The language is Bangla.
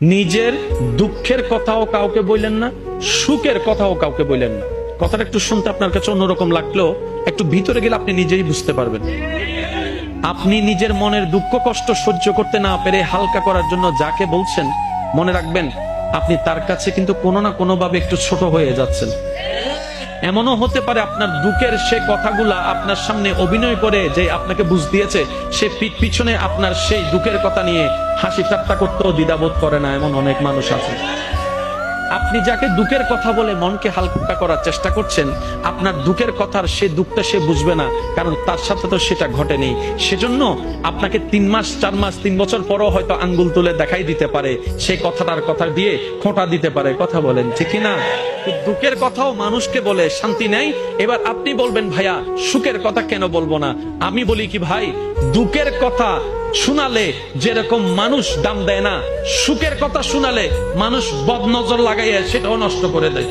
নিজের দুঃখের কথাও কাউকে বললেন না, সুখের কথাও কাউকে বললেন না। কথাটা একটু শুনতে আপনার কাছে অন্যরকম লাগলেও একটু ভিতরে গেলে আপনি নিজেই বুঝতে পারবেন। আপনি নিজের মনের দুঃখ কষ্ট সহ্য করতে না পেরে হালকা করার জন্য যাকে বলছেন, মনে রাখবেন আপনি তার কাছে কিন্তু কোনো না কোনো ভাবে একটু ছোট হয়ে যাচ্ছেন। এমনও হতে পারে আপনার দুঃখের সে কথাগুলা আপনার সামনে অভিনয় করে যে আপনাকে বুঝ দিয়েছে, সে পিছনে আপনার সেই দুঃখের কথা নিয়ে হাসি ঠাট্টা করতেও দ্বিধাবোধ করে না, এমন অনেক মানুষ আছে। আপনি যাকে দুঃখের কথা বলে মনকে হালকা করার চেষ্টা করছেন, আপনার দুঃখের কথার সে দুঃখটা সে বুঝবে না, কারণ তার সাথে তো সেটা ঘটেনি। সেজন্য আপনাকে 3 মাস 4 মাস 3 বছর পরও হয়তো আঙ্গুল তুলে দেখাই দিতে পারে, সেই কথাটার কথা দিয়ে খোঁটা দিতে পারে। কথা বলেন ঠিক না? দুঃখের কথাও মানুষকে বলে শান্তি নেই। এবার আপনি বলবেন ভাইয়া সুখের কথা কেন বলবো না? আমি বলি কি ভাই, দুঃখের কথা শোনালে যেরকম মানুষ দাম দেয় না, সুখের কথা শোনালে মানুষ বদনজর লাগাইয়া সেটাও নষ্ট করে দেয়।